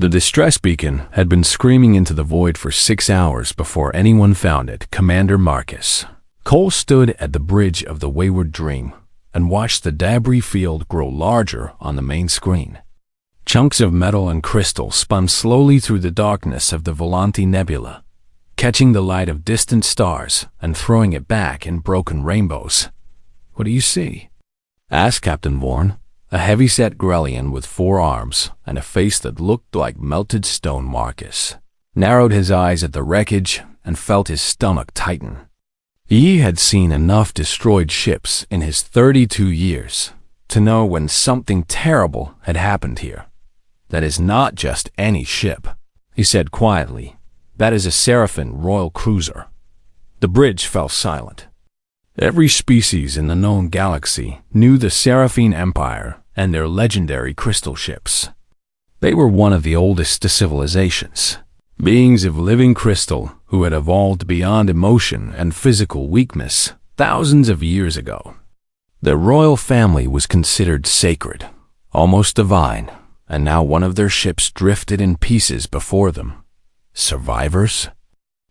The distress beacon had been screaming into the void for 6 hours before anyone found it. Commander Marcus Cole stood at the bridge of the Wayward Dream and watched the debris field grow larger on the main screen. Chunks of metal and crystal spun slowly through the darkness of the Volanti Nebula, catching the light of distant stars and throwing it back in broken rainbows. "What do you see?" asked Captain Vorn, a heavy-set Grellian with 4 arms and a face that looked like melted stone. Marcus narrowed his eyes at the wreckage and felt his stomach tighten. He had seen enough destroyed ships in his 32 years to know when something terrible had happened here. "That is not just any ship," he said quietly. "That is a Seraphim royal cruiser." The bridge fell silent. Every species in the known galaxy knew the Seraphim Empire and their legendary crystal ships. They were one of the oldest civilizations, beings of living crystal who had evolved beyond emotion and physical weakness thousands of years ago. Their royal family was considered sacred, almost divine, and now one of their ships drifted in pieces before them. Survivors?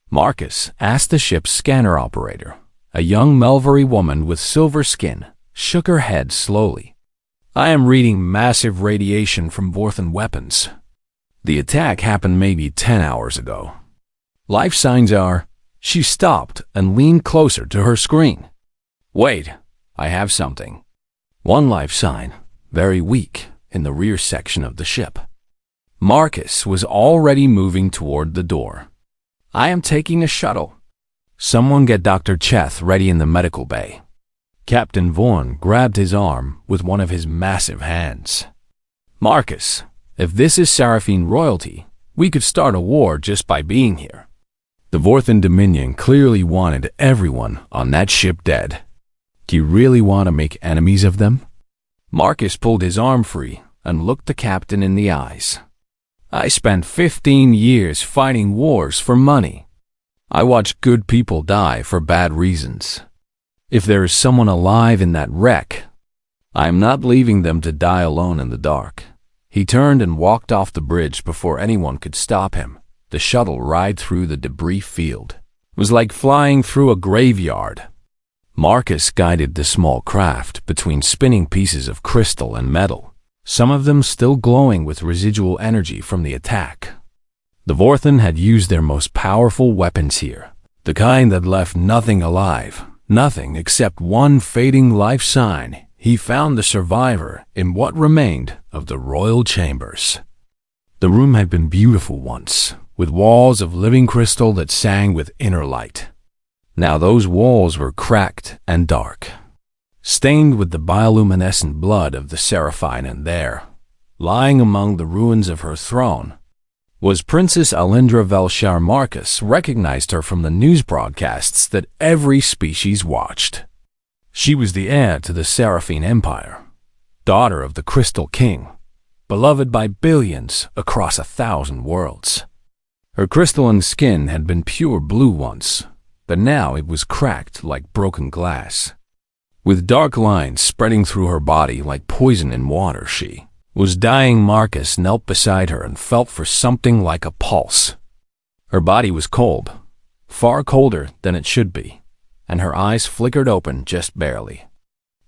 Marcus asked the ship's scanner operator. A young Melvery woman with silver skin shook her head slowly. "I am reading massive radiation from Vorthan weapons. The attack happened maybe 10 hours ago. Life signs are..." She stopped and leaned closer to her screen. "Wait, I have something." One life sign, very weak, in the rear section of the ship. Marcus was already moving toward the door. "I am taking a shuttle. Someone get Dr. Cheth ready in the medical bay." Captain Vorn grabbed his arm with one of his massive hands. "Marcus, if this is Seraphim royalty, we could start a war just by being here." The Vorthan Dominion clearly wanted everyone on that ship dead. "Do you really want to make enemies of them?" Marcus pulled his arm free and looked the captain in the eyes. "I spent 15 years fighting wars for money. I watched good people die for bad reasons. If there is someone alive in that wreck, I am not leaving them to die alone in the dark." He turned and walked off the bridge before anyone could stop him. The shuttle ride through the debris field was like flying through a graveyard. Marcus guided the small craft between spinning pieces of crystal and metal, some of them still glowing with residual energy from the attack. The Vorthan had used their most powerful weapons here, the kind that left nothing alive, nothing except one fading life sign. He found the survivor in what remained of the royal chambers. The room had been beautiful once, with walls of living crystal that sang with inner light. Now those walls were cracked and dark, stained with the bioluminescent blood of the Seraphim, and there, lying among the ruins of her throne, was Princess Alindra Velshar. Marcus recognized her from the news broadcasts that every species watched. She was the heir to the Seraphim Empire, daughter of the Crystal King, beloved by billions across 1,000 worlds. Her crystalline skin had been pure blue once, but now it was cracked like broken glass. With dark lines spreading through her body like poison in water, she was dying. Marcus knelt beside her and felt for something like a pulse. Her body was cold, far colder than it should be, and her eyes flickered open just barely.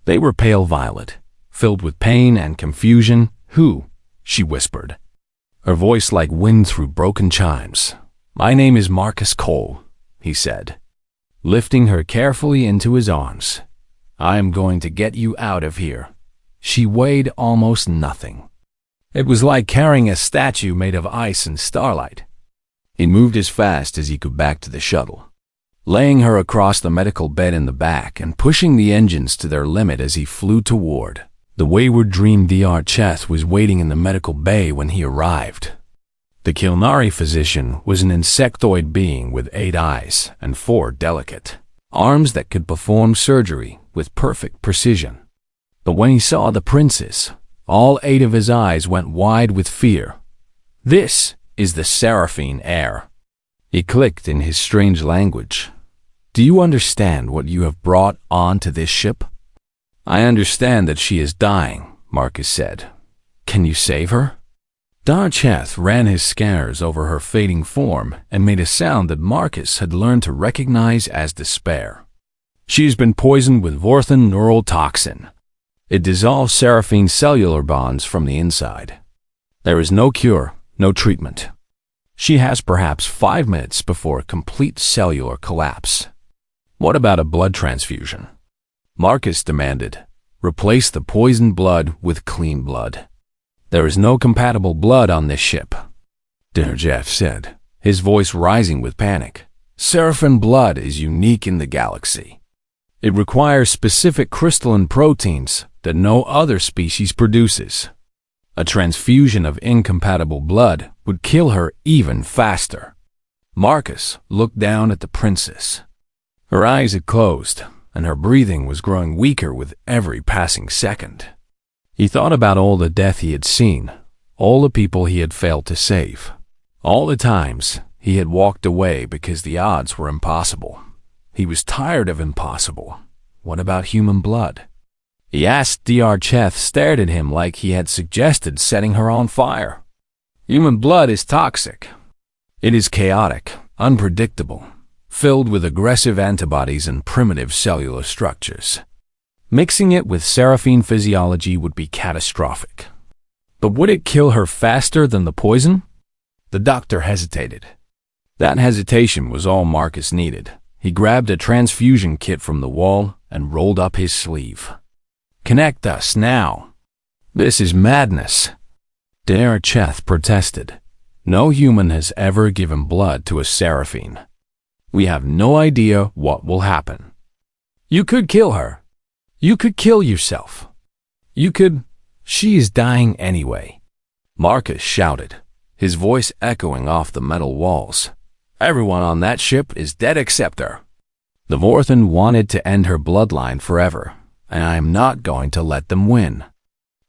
They were pale violet, filled with pain and confusion. "Who?" she whispered, her voice like wind through broken chimes. "My name is Marcus Cole," he said, lifting her carefully into his arms. "I am going to get you out of here." She weighed almost nothing. It was like carrying a statue made of ice and starlight. He moved as fast as he could back to the shuttle, laying her across the medical bed in the back and pushing the engines to their limit as he flew toward the Wayward Dream. Dr. Cheth was waiting in the medical bay when he arrived. The Kilnari physician was an insectoid being with 8 eyes and 4 delicate arms that could perform surgery with perfect precision. But when he saw the princess, all 8 of his eyes went wide with fear. "This is the Seraphim heir," he clicked in his strange language. "Do you understand what you have brought onto this ship?" "I understand that she is dying," Marcus said. "Can you save her?" Darcheth ran his scars over her fading form and made a sound that Marcus had learned to recognize as despair. She's been poisoned with Vorthan neural toxin. It dissolves Seraphine's cellular bonds from the inside. There is no cure, no treatment. She has perhaps 5 minutes before complete cellular collapse. What about a blood transfusion? Marcus demanded. Replace the poisoned blood with clean blood. There is no compatible blood on this ship, Darcheth said, his voice rising with panic. Seraphine blood is unique in the galaxy. It requires specific crystalline proteins that no other species produces. A transfusion of incompatible blood would kill her even faster. Marcus looked down at the princess. Her eyes had closed, and her breathing was growing weaker with every passing second. He thought about all the death he had seen, all the people he had failed to save, all the times he had walked away because the odds were impossible. He was tired of impossible. What about human blood? He asked. Darcheth stared at him like he had suggested setting her on fire. Human blood is toxic. It is chaotic, unpredictable, filled with aggressive antibodies and primitive cellular structures. Mixing it with Seraphine physiology would be catastrophic. But would it kill her faster than the poison? The doctor hesitated. That hesitation was all Marcus needed. He grabbed a transfusion kit from the wall and rolled up his sleeve. Connect us now. This is madness. Darcheth protested. No human has ever given blood to a Seraphine. We have no idea what will happen. You could kill her. You could kill yourself. You could... She is dying anyway. Marcus shouted, his voice echoing off the metal walls. Everyone on that ship is dead except her. The Vorthan wanted to end her bloodline forever, and I am not going to let them win.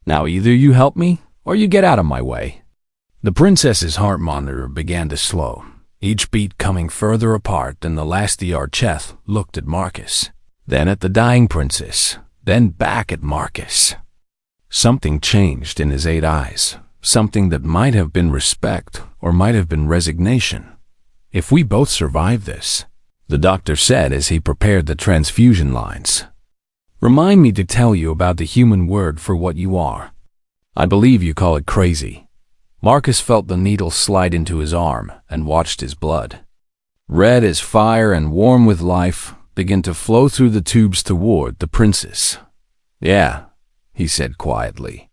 Now either you help me, or you get out of my way. The princess's heart monitor began to slow, each beat coming further apart than the last. Darcheth looked at Marcus, then at the dying princess, then back at Marcus. Something changed in his 8 eyes, something that might have been respect or might have been resignation. If we both survive this, the doctor said as he prepared the transfusion lines. Remind me to tell you about the human word for what you are. I believe you call it crazy. Marcus felt the needle slide into his arm and watched his blood, red as fire and warm with life, begin to flow through the tubes toward the princess. Yeah, he said quietly.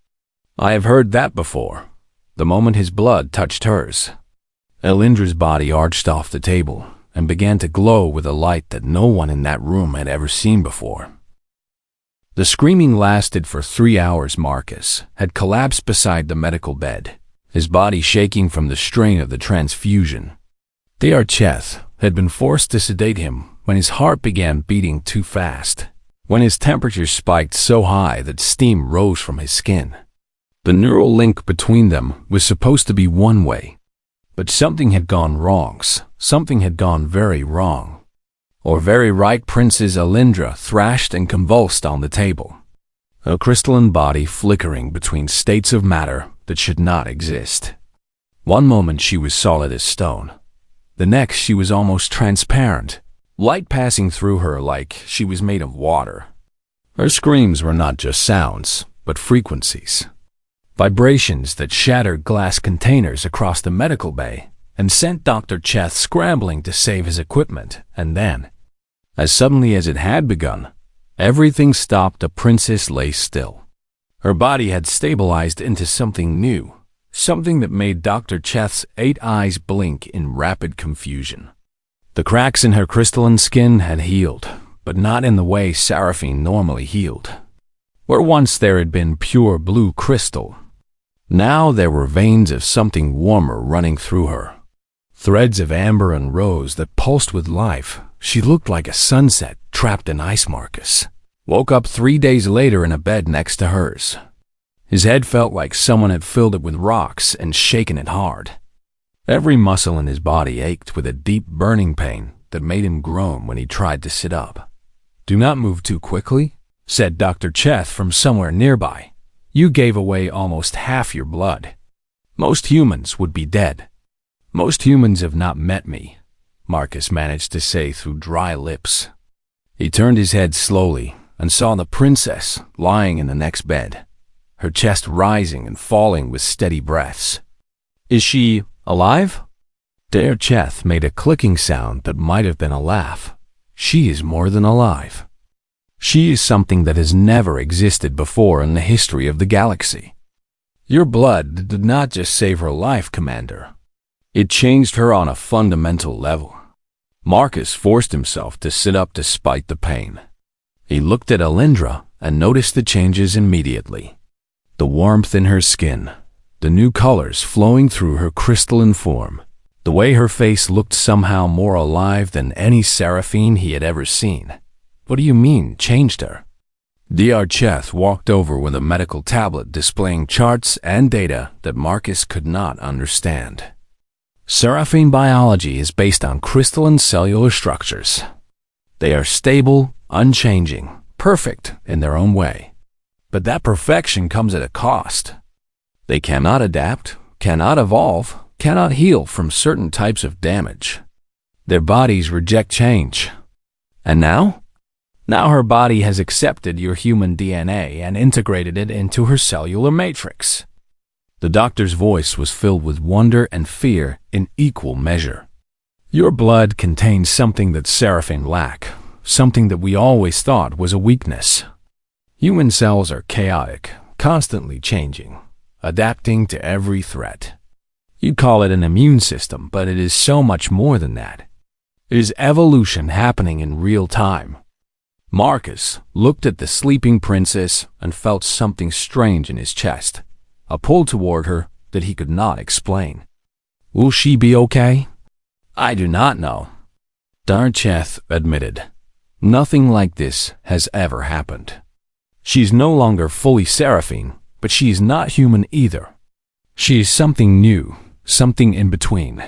I have heard that before. The moment his blood touched hers, Elindra's body arched off the table and began to glow with a light that no one in that room had ever seen before. The screaming lasted for 3 hours. Marcus had collapsed beside the medical bed, his body shaking from the strain of the transfusion. Darcheth had been forced to sedate him when his heart began beating too fast, when his temperature spiked so high that steam rose from his skin. The neural link between them was supposed to be one way, but something had gone wrong. Something had gone very wrong. Or very right. Princess Elindra thrashed and convulsed on the table, a crystalline body flickering between states of matter that should not exist. One moment she was solid as stone. The next she was almost transparent, light passing through her like she was made of water. Her screams were not just sounds, but frequencies. Vibrations that shattered glass containers across the medical bay and sent Darcheth scrambling to save his equipment, and then, as suddenly as it had begun, everything stopped. The princess lay still. Her body had stabilized into something new, something that made Darcheth's 8 eyes blink in rapid confusion. The cracks in her crystalline skin had healed, but not in the way Seraphine normally healed. Where once there had been pure blue crystal, now there were veins of something warmer running through her. Threads of amber and rose that pulsed with life. She looked like a sunset trapped in ice. Marcus woke up 3 days later in a bed next to hers. His head felt like someone had filled it with rocks and shaken it hard. Every muscle in his body ached with a deep burning pain that made him groan when he tried to sit up. Do not move too quickly, said Darcheth from somewhere nearby. You gave away almost half your blood. Most humans would be dead. Most humans have not met me, Marcus managed to say through dry lips. He turned his head slowly and saw the princess lying in the next bed, her chest rising and falling with steady breaths. Is she alive? Der Cheth made a clicking sound that might have been a laugh. She is more than alive. She is something that has never existed before in the history of the galaxy. Your blood did not just save her life, Commander. It changed her on a fundamental level. Marcus forced himself to sit up despite the pain. He looked at Alindra and noticed the changes immediately. The warmth in her skin, the new colors flowing through her crystalline form, the way her face looked somehow more alive than any seraphine he had ever seen. What do you mean, changed her? Der Cheth walked over with a medical tablet displaying charts and data that Marcus could not understand. Seraphine biology is based on crystalline cellular structures. They are stable, unchanging, perfect in their own way. But that perfection comes at a cost. They cannot adapt, cannot evolve, cannot heal from certain types of damage. Their bodies reject change. And now? Now her body has accepted your human DNA and integrated it into her cellular matrix. The doctor's voice was filled with wonder and fear in equal measure. Your blood contains something that Seraphim lack, something that we always thought was a weakness. Human cells are chaotic, constantly changing, adapting to every threat. You'd call it an immune system, but it is so much more than that. It is evolution happening in real time. Marcus looked at the sleeping princess and felt something strange in his chest, a pull toward her that he could not explain. Will she be okay? I do not know, Der Cheth admitted. Nothing like this has ever happened. She's no longer fully Seraphine, but she is not human either. She is something new, something in between.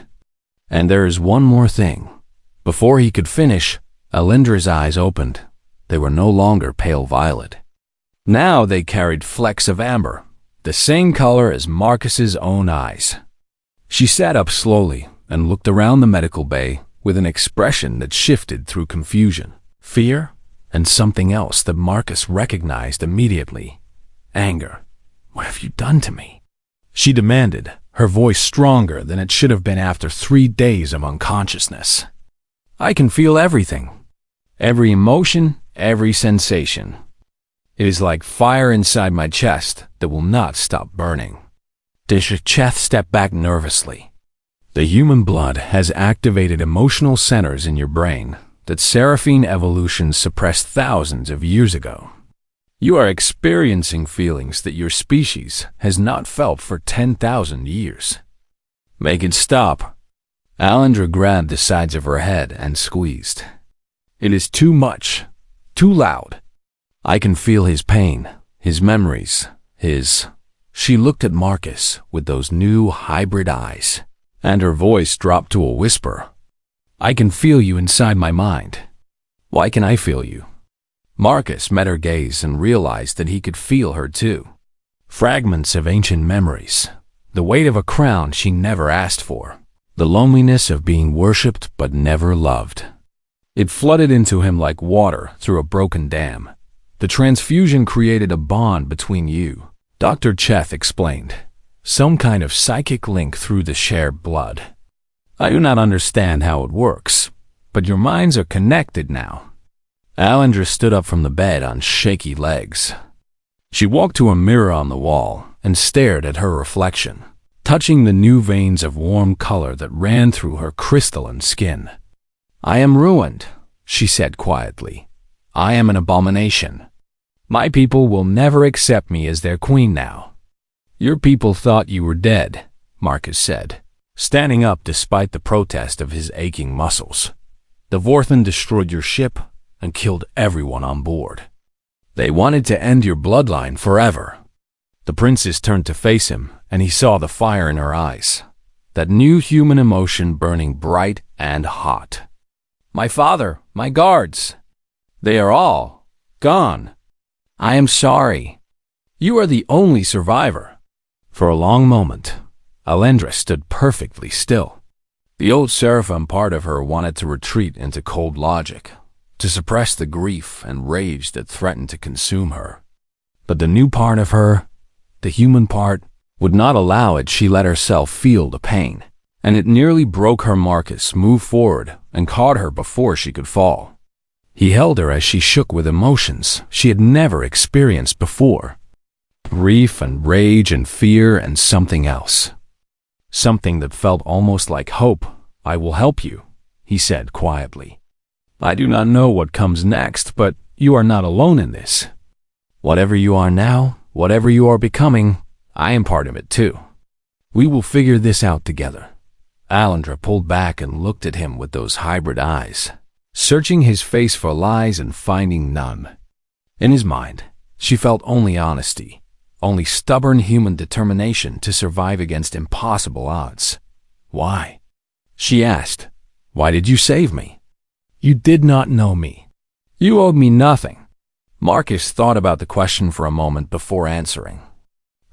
And there is one more thing. Before he could finish, Alindra's eyes opened. They were no longer pale violet. Now they carried flecks of amber, the same color as Marcus's own eyes. She sat up slowly and looked around the medical bay with an expression that shifted through confusion, fear, and something else that Marcus recognized immediately. Anger. What have you done to me? She demanded, her voice stronger than it should have been after 3 days of unconsciousness. I can feel everything. Every emotion, every sensation. It is like fire inside my chest that will not stop burning. Der Cheth stepped back nervously. The human blood has activated emotional centers in your brain that Seraphine evolution suppressed thousands of years ago. You are experiencing feelings that your species has not felt for 10,000 years. Make it stop. Alindra grabbed the sides of her head and squeezed. It is too much, too loud. I can feel his pain, his memories, his... She looked at Marcus with those new hybrid eyes, and her voice dropped to a whisper. I can feel you inside my mind. Why can I feel you? Marcus met her gaze and realized that he could feel her too. Fragments of ancient memories, the weight of a crown she never asked for, the loneliness of being worshipped but never loved. It flooded into him like water through a broken dam. The transfusion created a bond between you, Dr. Cheth explained. Some kind of psychic link through the shared blood. I do not understand how it works, but your minds are connected now. Alindra stood up from the bed on shaky legs. She walked to a mirror on the wall and stared at her reflection, touching the new veins of warm color that ran through her crystalline skin. I am ruined, she said quietly. I am an abomination. My people will never accept me as their queen now. Your people thought you were dead, Marcus said, standing up despite the protest of his aching muscles. The Vorthan destroyed your ship and killed everyone on board. They wanted to end your bloodline forever. The princess turned to face him, and he saw the fire in her eyes, that new human emotion burning bright and hot. My father, my guards, they are all gone. I am sorry. You are the only survivor. For a long moment, Alendra stood perfectly still. The old seraphim part of her wanted to retreat into cold logic, to suppress the grief and rage that threatened to consume her. But the new part of her, the human part, would not allow it. She let herself feel the pain, and it nearly broke her. Marcus moved forward and caught her before she could fall. He held her as she shook with emotions she had never experienced before. Grief and rage and fear and something else. Something that felt almost like hope. "I will help you," he said quietly. "I do not know what comes next, but you are not alone in this. Whatever you are now, whatever you are becoming, I am part of it too. We will figure this out together." Alendra pulled back and looked at him with those hybrid eyes, searching his face for lies and finding none. In his mind, she felt only honesty, only stubborn human determination to survive against impossible odds. "Why?" she asked. "Why did you save me?" "You did not know me. You owed me nothing." Marcus thought about the question for a moment before answering.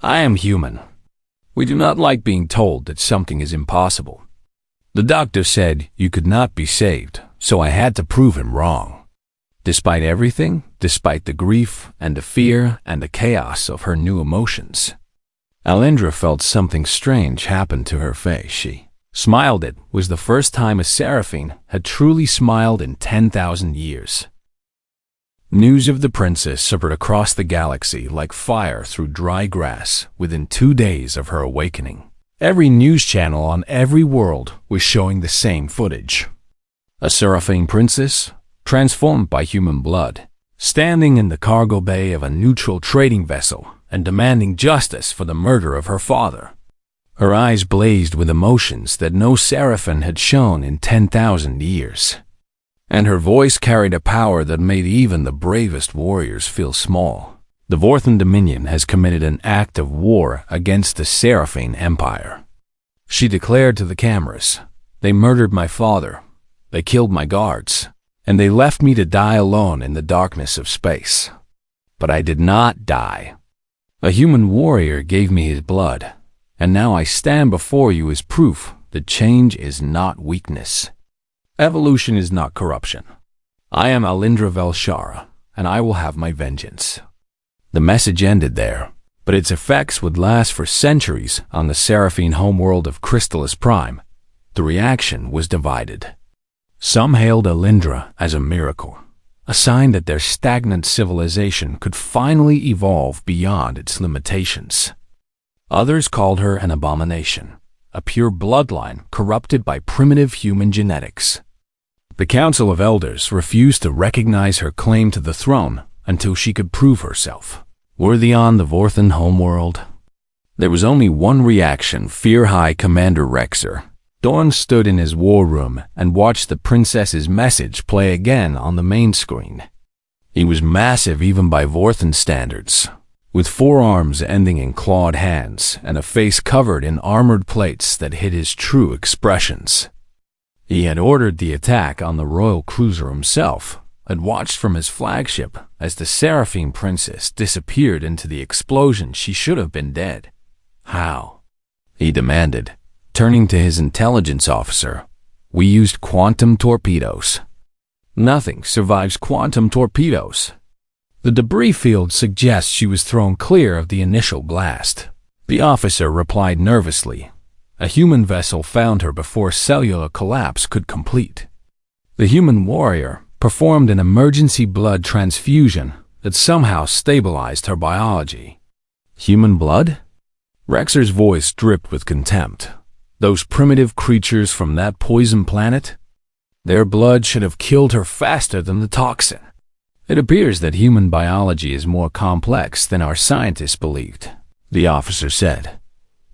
"I am human. We do not like being told that something is impossible. The doctor said you could not be saved, so I had to prove him wrong." Despite everything, despite the grief and the fear and the chaos of her new emotions, Alendra felt something strange happen to her face. She smiled. It was the first time a seraphine had truly smiled in 10,000 years. News of the princess spread across the galaxy like fire through dry grass within 2 days of her awakening. Every news channel on every world was showing the same footage. A seraphine princess, transformed by human blood, standing in the cargo bay of a neutral trading vessel and demanding justice for the murder of her father. Her eyes blazed with emotions that no seraphine had shown in 10,000 years. And her voice carried a power that made even the bravest warriors feel small. The Vorthan Dominion has committed an act of war against the Seraphine Empire. She declared to the cameras, "They murdered my father, they killed my guards, and they left me to die alone in the darkness of space. But I did not die. A human warrior gave me his blood, and now I stand before you as proof that change is not weakness. Evolution is not corruption. I am Alindra Velshara, and I will have my vengeance." The message ended there, but its effects would last for centuries on the Seraphine homeworld of Crystallis Prime. The reaction was divided. Some hailed Alindra as a miracle, a sign that their stagnant civilization could finally evolve beyond its limitations. Others called her an abomination, a pure bloodline corrupted by primitive human genetics. The Council of Elders refused to recognize her claim to the throne until she could prove herself worthy on the Vorthan homeworld. There was only one reaction: Fear High Commander Rexer. Dorn stood in his war room and watched the princess's message play again on the main screen. He was massive even by Vorthan standards, with 4 arms ending in clawed hands and a face covered in armored plates that hid his true expressions. He had ordered the attack on the royal cruiser himself, had watched from his flagship as the Seraphine princess disappeared into the explosion. She should have been dead. "How?" he demanded, turning to his intelligence officer. "We used quantum torpedoes." "Nothing survives quantum torpedoes. The debris field suggests she was thrown clear of the initial blast," the officer replied nervously. "A human vessel found her before cellular collapse could complete. The human warrior performed an emergency blood transfusion that somehow stabilized her biology." "Human blood?" Rexer's voice dripped with contempt. "Those primitive creatures from that poison planet? Their blood should have killed her faster than the toxin. It appears that human biology is more complex than our scientists believed," the officer said.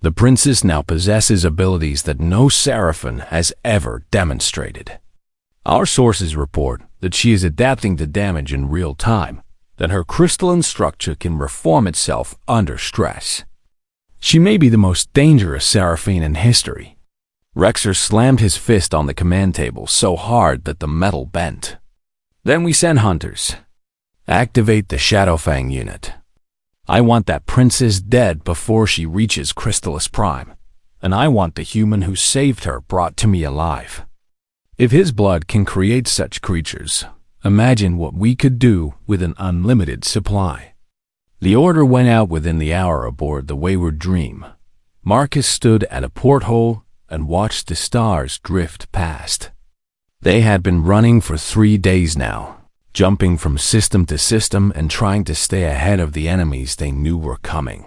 "The princess now possesses abilities that no Seraphine has ever demonstrated. Our sources report that she is adapting to damage in real time, that her crystalline structure can reform itself under stress. She may be the most dangerous Seraphine in history." Rexer slammed his fist on the command table so hard that the metal bent. "Then we send hunters. Activate the Shadowfang unit. I want that princess dead before she reaches Crystallis Prime. and I want the human who saved her brought to me alive. If his blood can create such creatures, imagine what we could do with an unlimited supply." The order went out within the hour aboard the Wayward Dream. Marcus stood at a porthole and watched the stars drift past. They had been running for 3 days now, jumping from system to system and trying to stay ahead of the enemies they knew were coming.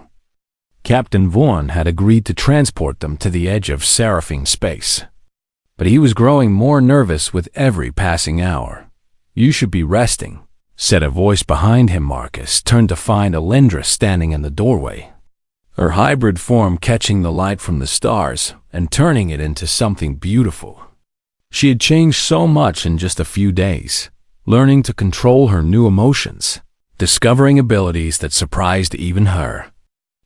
Captain Vaughn had agreed to transport them to the edge of Seraphine space. But he was growing more nervous with every passing hour. "You should be resting," said a voice behind him. Marcus turned to find Alindra standing in the doorway, her hybrid form catching the light from the stars and turning it into something beautiful. She had changed so much in just a few days, learning to control her new emotions, discovering abilities that surprised even her.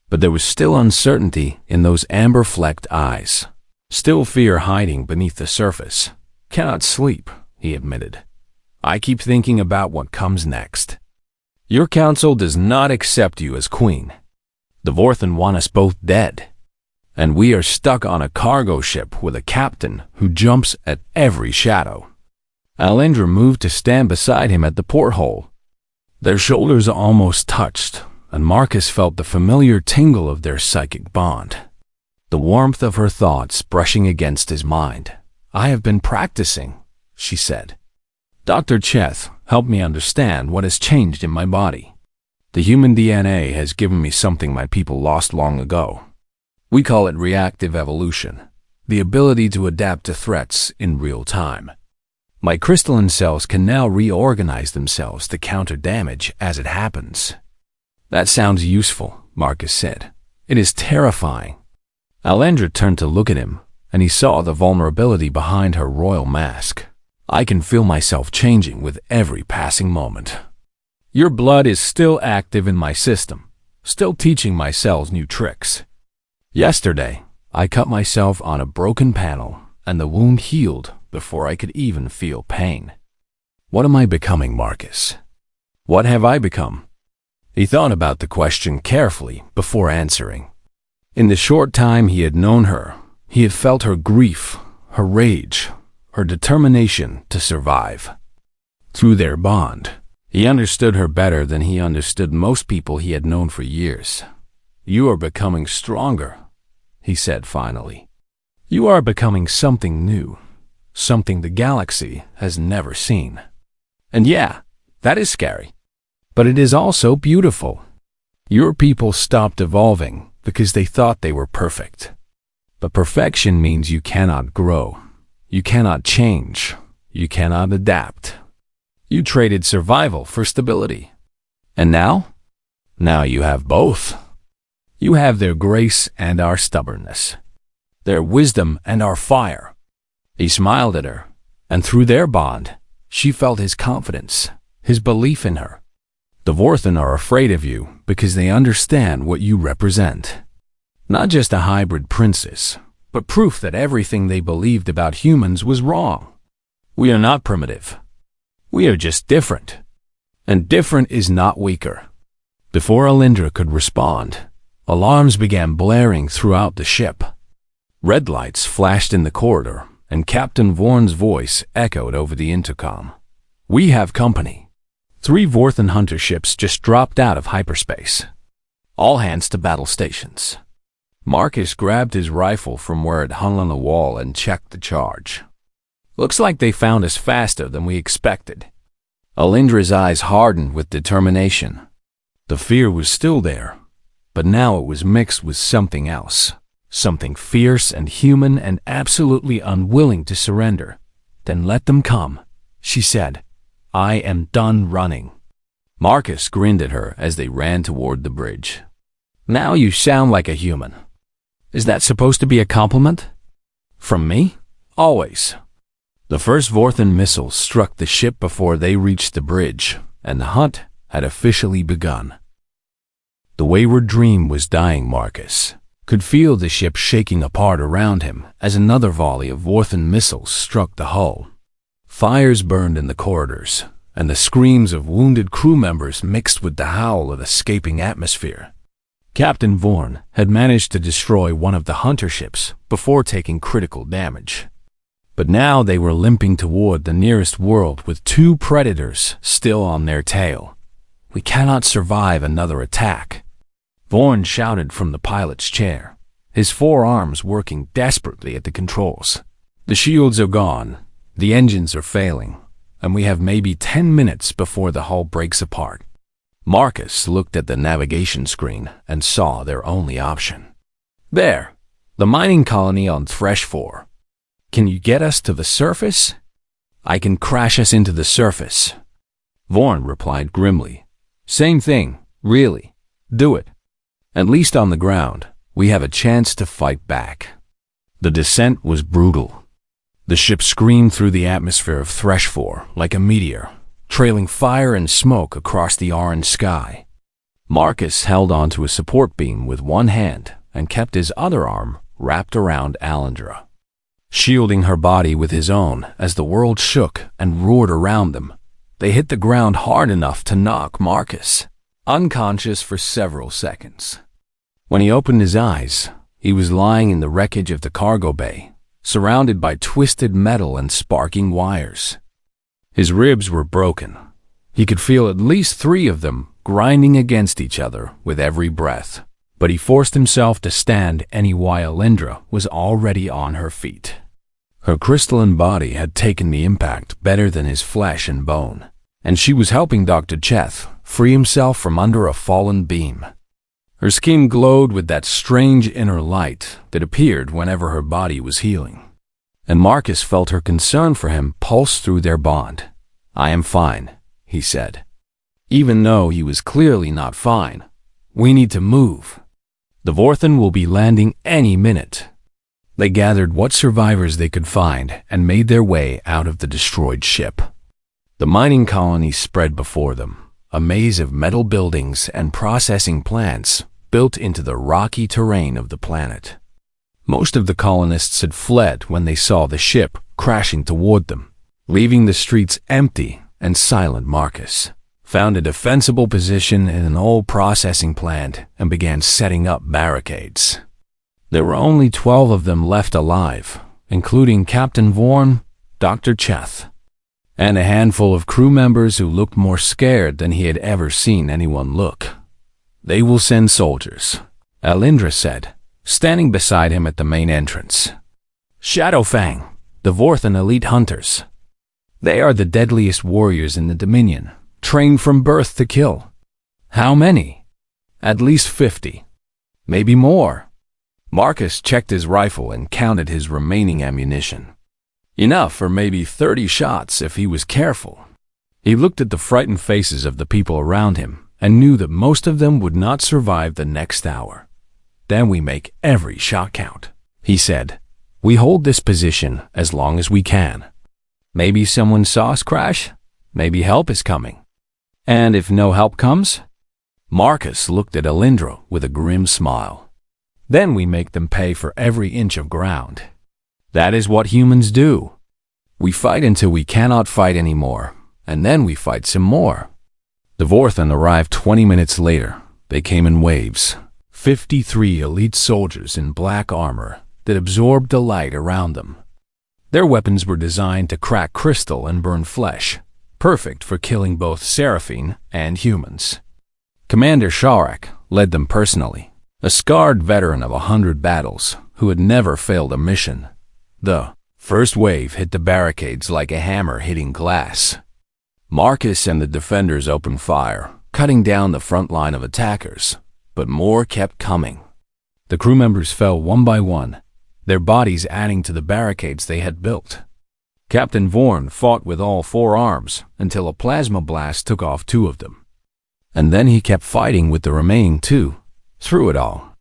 But there was still uncertainty in those amber-flecked eyes, still fear hiding beneath the surface. "Cannot sleep," he admitted. "I keep thinking about what comes next. Your council does not accept you as queen. The Vorthen want us both dead, and we are stuck on a cargo ship with a captain who jumps at every shadow." Alindra moved to stand beside him at the porthole. Their shoulders almost touched, and Marcus felt the familiar tingle of their psychic bond, the warmth of her thoughts brushing against his mind. "I have been practicing," she said. "Dr. Cheth helped me understand what has changed in my body. The human DNA has given me something my people lost long ago. We call it reactive evolution, the ability to adapt to threats in real time. My crystalline cells can now reorganize themselves to counter damage as it happens." "That sounds useful," Marcus said. "It is terrifying." Alindra turned to look at him, and he saw the vulnerability behind her royal mask. "I can feel myself changing with every passing moment. Your blood is still active in my system, still teaching my cells new tricks. Yesterday, I cut myself on a broken panel, and the wound healed before I could even feel pain. What am I becoming, Marcus? What have I become?" He thought about the question carefully before answering. In the short time he had known her, he had felt her grief, her rage, her determination to survive. Through their bond, he understood her better than he understood most people he had known for years. "You are becoming stronger," he said finally. "You are becoming something new, something the galaxy has never seen. And yeah, that is scary. But it is also beautiful. Your people stopped evolving because they thought they were perfect. But perfection means you cannot grow, you cannot change, you cannot adapt. You traded survival for stability. And now? Now you have both. You have their grace and our stubbornness, their wisdom and our fire." He smiled at her, and through their bond, she felt his confidence, his belief in her. "The Vorthen are afraid of you because they understand what you represent. Not just a hybrid princess, but proof that everything they believed about humans was wrong. We are not primitive. We are just different. And different is not weaker." Before Alindra could respond, alarms began blaring throughout the ship. Red lights flashed in the corridor, and Captain Vaughn's voice echoed over the intercom. "We have company. 3 Vorthen hunter ships just dropped out of hyperspace. All hands to battle stations." Marcus grabbed his rifle from where it hung on the wall and checked the charge. "Looks like they found us faster than we expected." Alindra's eyes hardened with determination. The fear was still there, but now it was mixed with something else, something fierce and human and absolutely unwilling to surrender. "Then let them come," she said. "I am done running." Marcus grinned at her as they ran toward the bridge. "Now you sound like a human. Is that supposed to be a compliment? From me? Always." The first Vorthen missiles struck the ship before they reached the bridge, and the hunt had officially begun. The Wayward Dream was dying. Marcus could feel the ship shaking apart around him as another volley of Vorthen missiles struck the hull. Fires burned in the corridors, and the screams of wounded crew members mixed with the howl of escaping atmosphere. Captain Vorn had managed to destroy one of the hunter ships before taking critical damage. But now they were limping toward the nearest world with 2 predators still on their tail. "We cannot survive another attack," Vorn shouted from the pilot's chair, his 4 arms working desperately at the controls. "The shields are gone, the engines are failing, and we have maybe 10 minutes before the hull breaks apart." Marcus looked at the navigation screen and saw their only option. "There, the mining colony on Thresh 4. Can you get us to the surface?" "I can crash us into the surface," Vorn replied grimly. "Same thing, really. Do it. At least on the ground, we have a chance to fight back." The descent was brutal. The ship screamed through the atmosphere of Thresh 4 like a meteor, trailing fire and smoke across the orange sky. Marcus held onto a support beam with one hand and kept his other arm wrapped around Alindra, shielding her body with his own as the world shook and roared around them. They hit the ground hard enough to knock Marcus unconscious for several seconds. When he opened his eyes, he was lying in the wreckage of the cargo bay, surrounded by twisted metal and sparking wires. His ribs were broken. He could feel at least 3 of them grinding against each other with every breath, but he forced himself to stand while Alindra was already on her feet. Her crystalline body had taken the impact better than his flesh and bone, and she was helping Dr. Cheth free himself from under a fallen beam. Her skin glowed with that strange inner light that appeared whenever her body was healing, and Marcus felt her concern for him pulse through their bond. "I am fine," he said. Even though he was clearly not fine. "We need to move. The Vorthan will be landing any minute." They gathered what survivors they could find and made their way out of the destroyed ship. The mining colony spread before them, a maze of metal buildings and processing plants built into the rocky terrain of the planet. Most of the colonists had fled when they saw the ship crashing toward them, leaving the streets empty and silent. Marcus found a defensible position in an old processing plant and began setting up barricades. There were only 12 of them left alive, including Captain Vorn, Dr. Cheth, and a handful of crew members who looked more scared than he had ever seen anyone look. "They will send soldiers," Alindra said, standing beside him at the main entrance. "Shadowfang, the Vorthan elite hunters. They are the deadliest warriors in the Dominion, trained from birth to kill." "How many?" "At least 50. Maybe more." Marcus checked his rifle and counted his remaining ammunition. Enough for maybe 30 shots if he was careful. He looked at the frightened faces of the people around him and knew that most of them would not survive the next hour. "Then we make every shot count," he said. "We hold this position as long as we can. Maybe someone saw us crash. Maybe help is coming. And if no help comes?" Marcus looked at Alindra with a grim smile. "Then we make them pay for every inch of ground. That is what humans do. We fight until we cannot fight anymore, and then we fight some more." The Vorthan arrived 20 minutes later. They came in waves. 53 elite soldiers in black armor that absorbed the light around them. Their weapons were designed to crack crystal and burn flesh, perfect for killing both Seraphine and humans. Commander Sharak led them personally, a scarred veteran of 100 battles who had never failed a mission. The first wave hit the barricades like a hammer hitting glass. Marcus and the defenders opened fire, cutting down the front line of attackers, but more kept coming. The crew members fell one by one, their bodies adding to the barricades they had built. Captain Vorn fought with all 4 arms until a plasma blast took off 2 of them. And then he kept fighting with the remaining 2, through it all.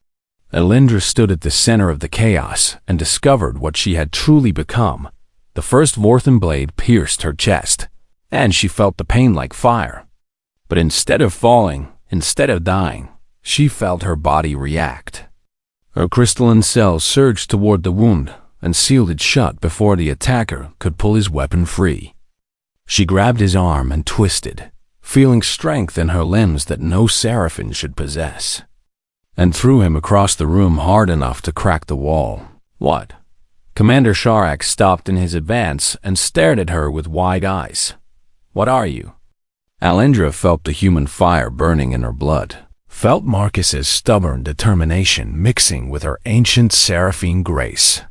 Alindra stood at the center of the chaos and discovered what she had truly become. The first Vorthan blade pierced her chest, and she felt the pain like fire. But instead of falling, instead of dying, she felt her body react. Her crystalline cells surged toward the wound and sealed it shut before the attacker could pull his weapon free. She grabbed his arm and twisted, feeling strength in her limbs that no Seraphine should possess. and threw him across the room hard enough to crack the wall. "What?" Commander Sharak stopped in his advance and stared at her with wide eyes. "What are you?" Alindra felt the human fire burning in her blood, felt Marcus's stubborn determination mixing with her ancient seraphine grace.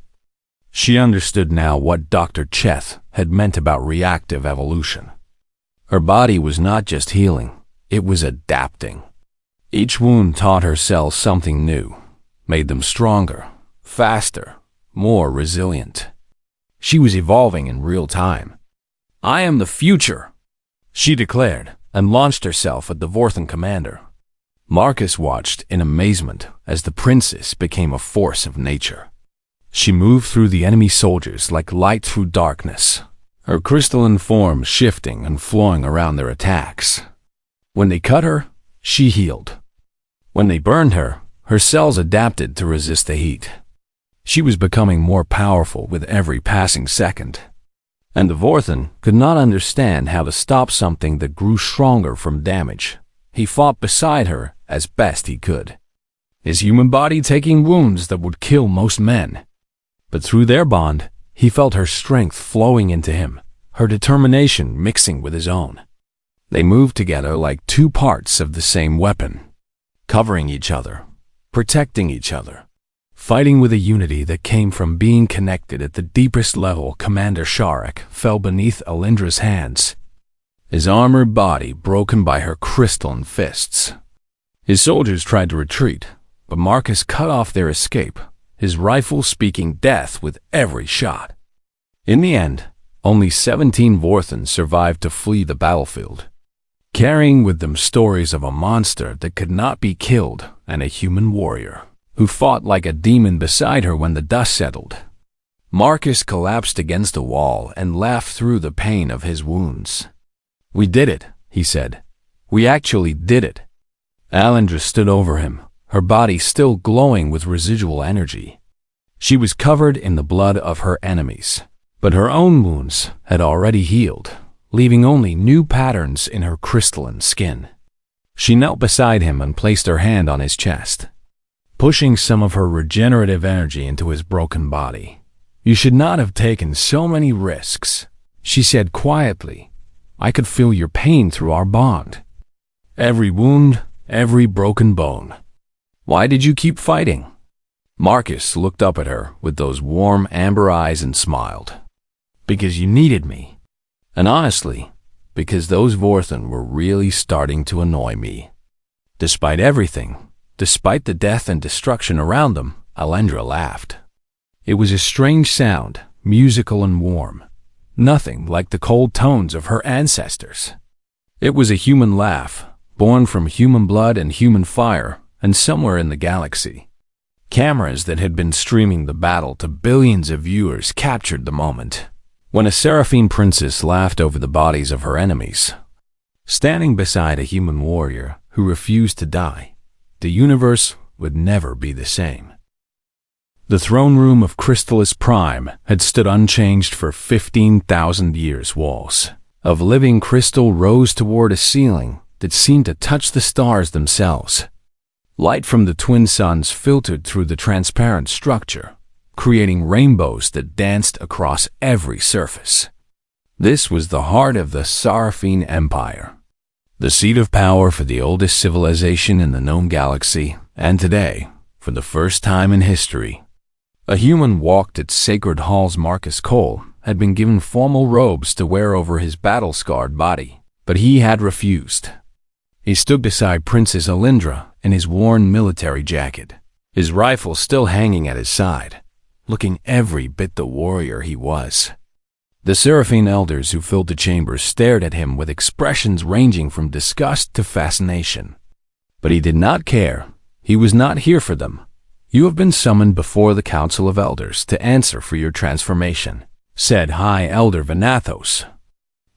She understood now what Dr. Cheth had meant about reactive evolution. Her body was not just healing, it was adapting. Each wound taught her cells something new, made them stronger, faster, more resilient. She was evolving in real time. "I am the future," she declared, and launched herself at the Vorthan commander. Marcus watched in amazement as the princess became a force of nature. She moved through the enemy soldiers like light through darkness, her crystalline form shifting and flowing around their attacks. When they cut her, she healed. When they burned her, her cells adapted to resist the heat. She was becoming more powerful with every passing second. And the Vorthan could not understand how to stop something that grew stronger from damage. He fought beside her as best he could, his human body taking wounds that would kill most men. But through their bond, he felt her strength flowing into him, her determination mixing with his own. They moved together like two parts of the same weapon, covering each other, protecting each other, fighting with a unity that came from being connected at the deepest level. Commander Sharak fell beneath Alindra's hands, his armored body broken by her crystalline fists. His soldiers tried to retreat, but Marcus cut off their escape, his rifle speaking death with every shot. In the end, only 17 Vorthans survived to flee the battlefield, carrying with them stories of a monster that could not be killed and a human warrior who fought like a demon beside her when the dust settled. Marcus collapsed against a wall and laughed through the pain of his wounds. "We did it," he said. "We actually did it." Alindra stood over him, her body still glowing with residual energy. She was covered in the blood of her enemies, but her own wounds had already healed, leaving only new patterns in her crystalline skin. She knelt beside him and placed her hand on his chest, pushing some of her regenerative energy into his broken body. "You should not have taken so many risks," she said quietly. "I could feel your pain through our bond. Every wound, every broken bone. Why did you keep fighting?" Marcus looked up at her with those warm amber eyes and smiled. "Because you needed me. And honestly, because those Vorthan were really starting to annoy me." Despite everything, despite the death and destruction around them, Alindra laughed. It was a strange sound, musical and warm, nothing like the cold tones of her ancestors. It was a human laugh, born from human blood and human fire, and somewhere in the galaxy, cameras that had been streaming the battle to billions of viewers captured the moment when a seraphine princess laughed over the bodies of her enemies. Standing beside a human warrior who refused to die, the universe would never be the same. The throne room of Crystallis Prime had stood unchanged for 15,000 years. Walls of living crystal rose toward a ceiling that seemed to touch the stars themselves. Light from the twin suns filtered through the transparent structure, creating rainbows that danced across every surface. This was the heart of the Seraphine Empire, the seat of power for the oldest civilization in the known galaxy, and today, for the first time in history, a human walked its sacred halls. Marcus Cole had been given formal robes to wear over his battle-scarred body, but he had refused. He stood beside Princess Alindra in his worn military jacket, his rifle still hanging at his side, looking every bit the warrior he was. The Seraphine elders who filled the chamber stared at him with expressions ranging from disgust to fascination. But he did not care. He was not here for them. "You have been summoned before the Council of Elders to answer for your transformation," said High Elder Vanathos,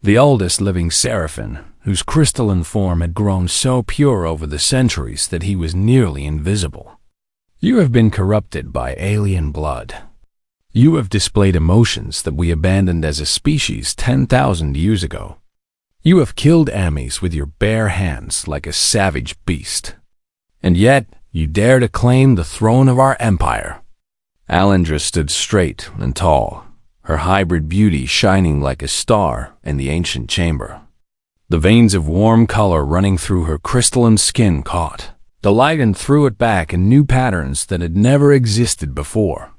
the oldest living Seraphine, whose crystalline form had grown so pure over the centuries that he was nearly invisible. "You have been corrupted by alien blood. You have displayed emotions that we abandoned as a species 10,000 years ago. You have killed enemies with your bare hands like a savage beast. And yet, You dare to claim the throne of our empire?" Alindra stood straight and tall, her hybrid beauty shining like a star in the ancient chamber. The veins of warm color running through her crystalline skin caught the light and threw it back in new patterns that had never existed before.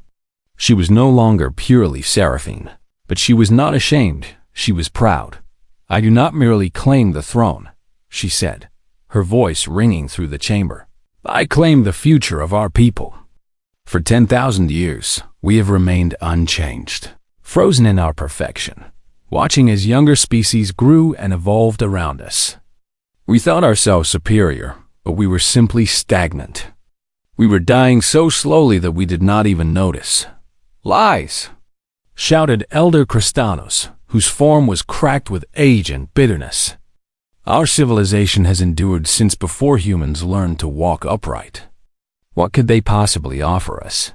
She was no longer purely seraphine, but she was not ashamed, she was proud. "I do not merely claim the throne," she said, her voice ringing through the chamber. "I claim the future of our people. For 10,000 years, we have remained unchanged, frozen in our perfection, watching as younger species grew and evolved around us. We thought ourselves superior, but we were simply stagnant. We were dying so slowly that we did not even notice." "Lies!" shouted Elder Kristanos, whose form was cracked with age and bitterness. "Our civilization has endured since before humans learned to walk upright. What could they possibly offer us?"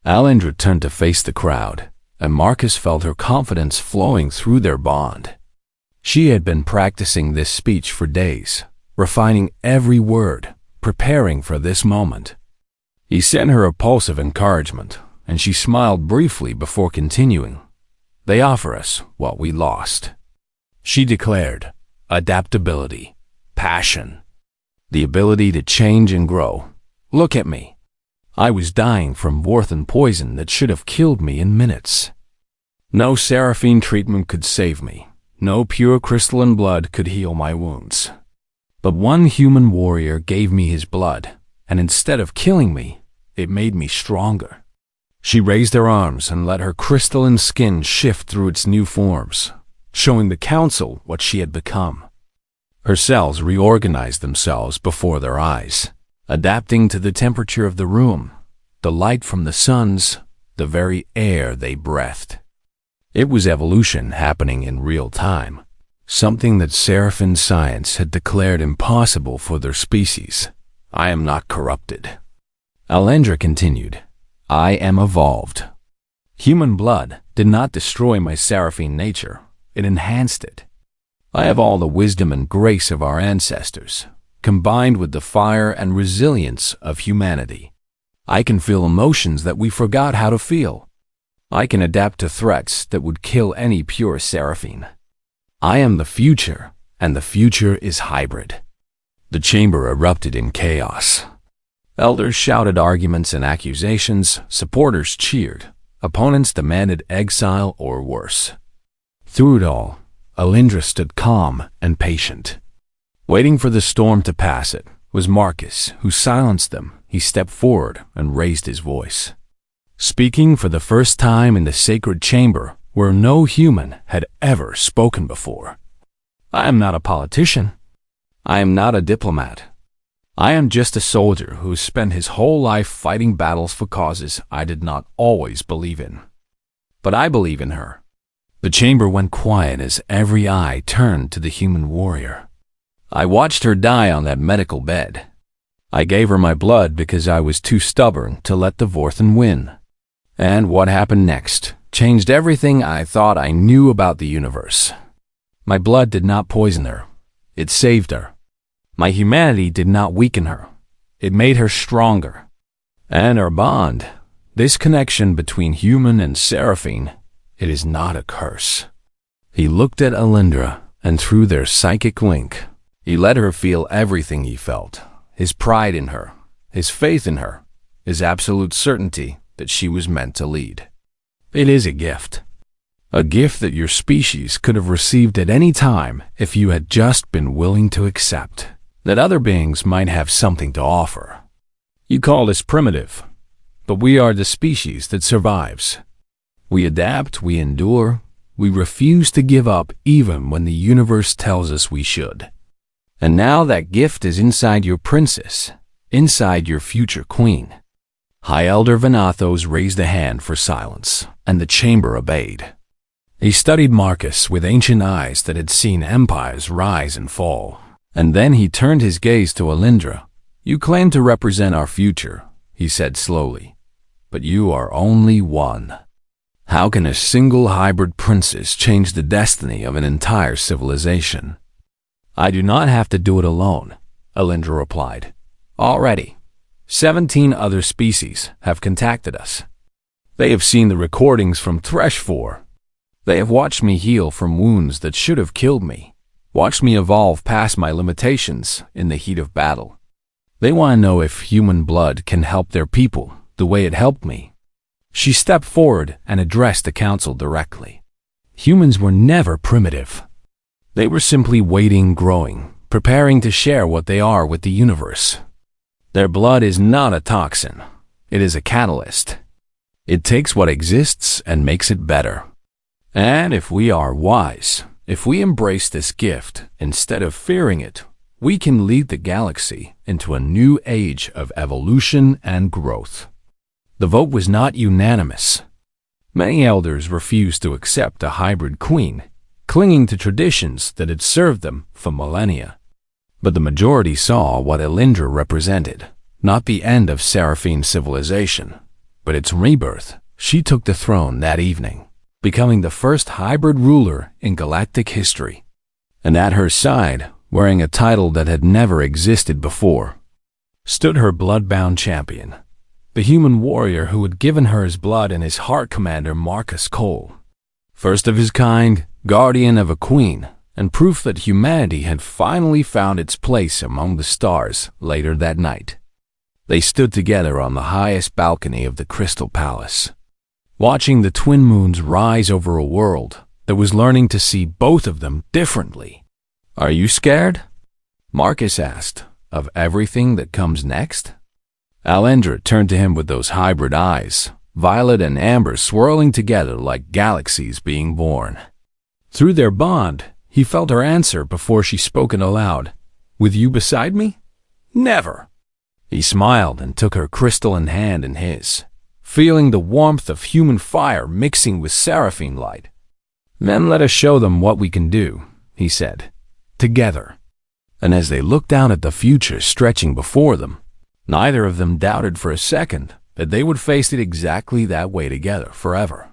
Alindra turned to face the crowd, and Marcus felt her confidence flowing through their bond. She had been practicing this speech for days, refining every word, preparing for this moment. He sent her a pulse of encouragement, and she smiled briefly before continuing. "They offer us what we lost," she declared. "Adaptability, passion, the ability to change and grow. Look at me. I was dying from warmth and poison that should have killed me in minutes. No seraphine treatment could save me. No pure crystalline blood could heal my wounds. But one human warrior gave me his blood, and instead of killing me, it made me stronger." She raised her arms and let her crystalline skin shift through its new forms, showing the council what she had become. Her cells reorganized themselves before their eyes, adapting to the temperature of the room, the light from the suns, the very air they breathed. It was evolution happening in real time, something that Seraphine science had declared impossible for their species. "I am not corrupted," Alindra continued. "I am evolved. Human blood did not destroy my seraphine nature, it enhanced it. I have all the wisdom and grace of our ancestors, combined with the fire and resilience of humanity. I can feel emotions that we forgot how to feel. I can adapt to threats that would kill any pure seraphine. I am the future, and the future is hybrid." The chamber erupted in chaos. Elders shouted arguments and accusations, supporters cheered, opponents demanded exile or worse. Through it all, Alindra stood calm and patient. Waiting for the storm to pass it was Marcus, who silenced them. He stepped forward and raised his voice, speaking for the first time in the sacred chamber where no human had ever spoken before. "I am not a politician. I am not a diplomat. I am just a soldier who has spent his whole life fighting battles for causes I did not always believe in. But I believe in her." The chamber went quiet as every eye turned to the human warrior. "I watched her die on that medical bed. I gave her my blood because I was too stubborn to let the Vorthen win. And what happened next changed everything I thought I knew about the universe. My blood did not poison her. It saved her. My humanity did not weaken her. It made her stronger. And our bond, this connection between human and seraphine, it is not a curse." He looked at Alindra, and through their psychic link, he let her feel everything he felt, his pride in her, his faith in her, his absolute certainty that she was meant to lead. "It is a gift that your species could have received at any time if you had just been willing to accept that other beings might have something to offer. You call us primitive, but we are the species that survives. We adapt, we endure, we refuse to give up even when the universe tells us we should. And now that gift is inside your princess, inside your future queen." High Elder Venathos raised a hand for silence, and the chamber obeyed. He studied Marcus with ancient eyes that had seen empires rise and fall. And then he turned his gaze to Alindra. "You claim to represent our future," he said slowly, "but you are only one. How can a single hybrid princess change the destiny of an entire civilization?" "I do not have to do it alone," Alindra replied. "Already, 17 other species have contacted us. They have seen the recordings from Thresh4. They have watched me heal from wounds that should have killed me, watched me evolve past my limitations in the heat of battle. They want to know if human blood can help their people the way it helped me. She stepped forward and addressed the council directly. Humans were never primitive. They were simply waiting, growing, preparing to share what they are with the universe. Their blood is not a toxin. It is a catalyst. It takes what exists and makes it better. And if we are wise, if we embrace this gift instead of fearing it, we can lead the galaxy into a new age of evolution and growth. The vote was not unanimous. Many elders refused to accept a hybrid queen, clinging to traditions that had served them for millennia. But the majority saw what Elindra represented, not the end of Seraphine civilization, but its rebirth. She took the throne that evening, becoming the first hybrid ruler in galactic history. And at her side, wearing a title that had never existed before, stood her blood-bound champion, the human warrior who had given her his blood and his heart, Commander Marcus Cole. First of his kind, guardian of a queen, and proof that humanity had finally found its place among the stars later that night. They stood together on the highest balcony of the Crystal Palace, watching the twin moons rise over a world that was learning to see both of them differently. "Are you scared?" Marcus asked, "of everything that comes next?" Alendra turned to him with those hybrid eyes, violet and amber swirling together like galaxies being born. Through their bond, he felt her answer before she spoke it aloud. "With you beside me? Never." He smiled and took her crystalline hand in his, feeling the warmth of human fire mixing with seraphine light. "Then let us show them what we can do," he said, "together." And as they looked down at the future stretching before them, neither of them doubted for a second that they would face it exactly that way together forever.